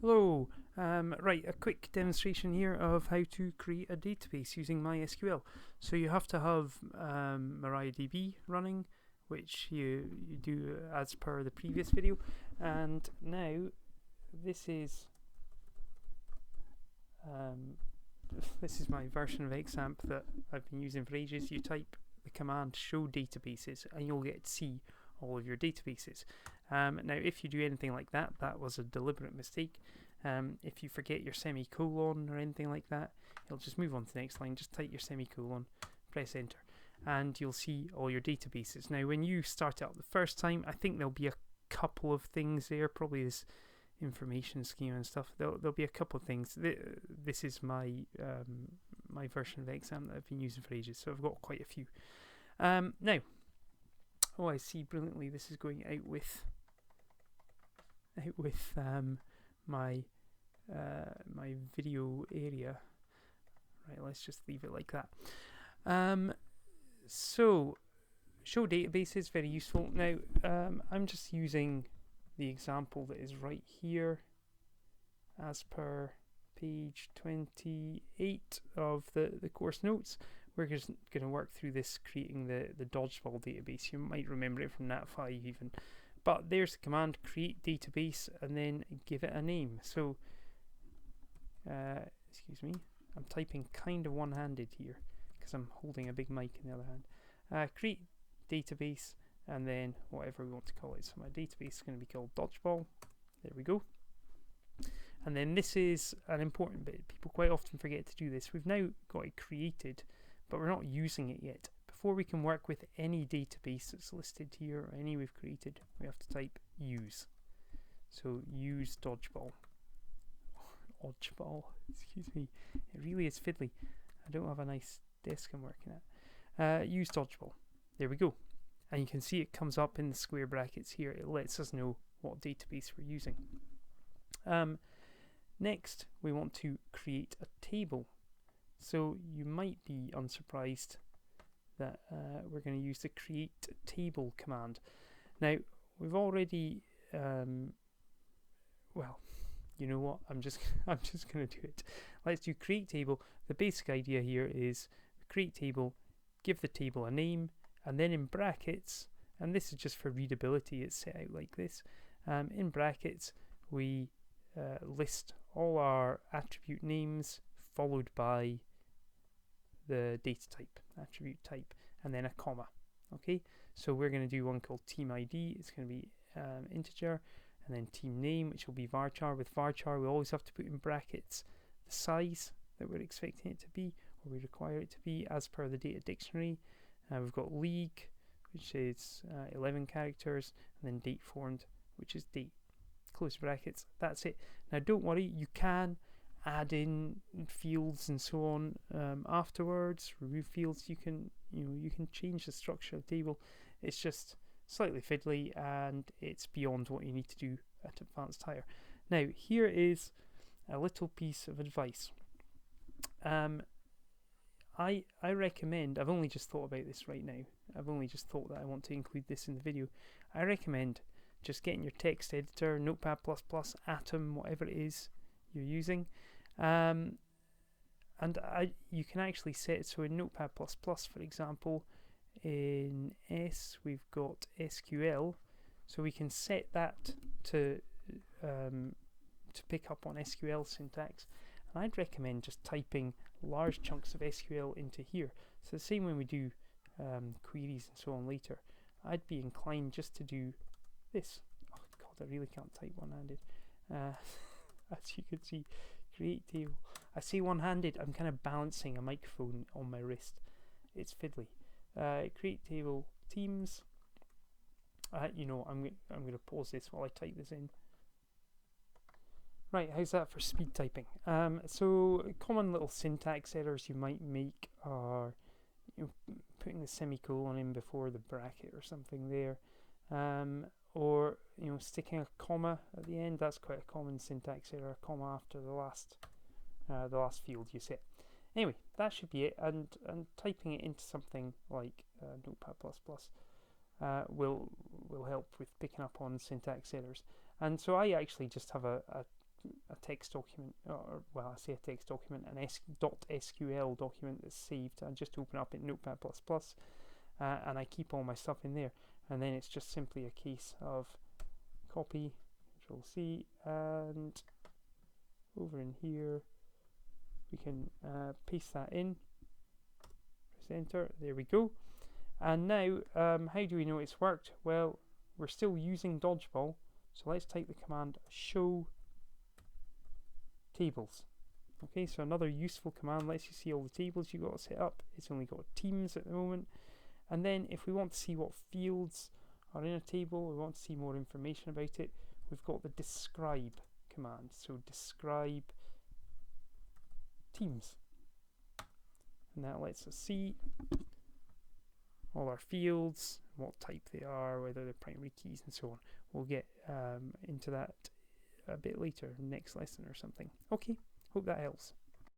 Hello, right, a quick demonstration here of how to create a database using MySQL. So you have to have MariaDB running, which you do as per the previous video. And now this is um, this is my version of XAMPP that I've been using for ages. You type the command show databases and you'll get to see all of your databases. Now, if you do anything like that, that was a deliberate mistake. If you forget your semicolon or anything like that, it'll just move on to the next line. Just type your semicolon, press enter, and you'll see all your databases. Now, when you start it up the first time, I think there'll be a couple of things there, probably this information scheme and stuff. There'll be a couple of things. This is my my version of XAMPP that I've been using for ages, so I've got quite a few. Now, oh, I see brilliantly. This is going out with my my video area. Right, let's just leave it like that. So show database is very useful. Now, I'm just using the example that is right here as per page 28 of the course notes. We're just going to work through this, creating the dodgeball database. You might remember it from Nat 5 even. But there's the command create database and then give it a name. So, excuse me, I'm typing kind of one-handed here because I'm holding a big mic in the other hand. Create database and then whatever we want to call it. So my database is going to be called dodgeball. There we go. And then this is an important bit. People quite often forget to do this. We've now got it created, but we're not using it yet. Before we can work with any database that's listed here or any we've created, we have to type use. So use dodgeball. Odgeball, excuse me. It really is fiddly. I don't have a nice desk I'm working at. Use dodgeball. There we go. And you can see it comes up in the square brackets here. It lets us know what database we're using. Next, we want to create a table. So you might be unsurprised that we're going to use the create table command. Now, we've already, well, you know what? I'm just going to do it. Let's do create table. The basic idea here is create table, give the table a name, and then in brackets, and this is just for readability, it's set out like this. In brackets, we list all our attribute names followed by the data type, attribute type, and then a comma. Okay, so we're going to do one called team ID. It's going to be integer, and then team name, which will be varchar. With varchar, we always have to put in brackets the size that we're expecting it to be, or we require it to be, as per the data dictionary. We've got league, which is 11 characters, and then date formed, which is date. Close brackets. That's it. Now, don't worry. You can add in fields and so on afterwards. Remove fields. You can change the structure of the table. It's just slightly fiddly and it's beyond what you need to do at advanced higher. Now, here is a little piece of advice. I recommend, I've only just thought about this right now. I've only just thought that I want to include this in the video. I recommend just getting your text editor, Notepad++, Atom, whatever it is you're using. And you can actually set it so in Notepad++, for example, in S we've got SQL, so we can set that to pick up on SQL syntax. And I'd recommend just typing large chunks of SQL into here. So the same when we do queries and so on later, I'd be inclined just to do this. Oh God, I really can't type one-handed. As you can see, create table. I say one-handed, I'm kind of balancing a microphone on my wrist. It's fiddly. Create table teams. I'm going to pause this while I type this in. Right, how's that for speed typing? So common little syntax errors you might make are putting the semicolon in before the bracket or something there, or sticking a comma at the end. That's quite a common syntax error. A comma after the last field you set. Anyway, that should be it. And typing it into something like Notepad++ will help with picking up on syntax errors. And so I actually just have a a text document, or well, I say a text document, an .sql document that's saved. I just open up in Notepad++, and I keep all my stuff in there. And then it's just simply a case of copy, Control C, and over in here we can paste that in, press enter, there we go. And now how do we know it's worked? Well, we're still using Dodgeball, so let's type the command show tables. Okay, so another useful command lets you see all the tables you've got set up. It's only got teams at the moment. And then if we want to see what fields are in a table, we want to see more information about it, we've got the describe command. So describe teams. And that lets us see all our fields, what type they are, whether they're primary keys and so on. We'll get into that a bit later, next lesson or something. Okay, hope that helps.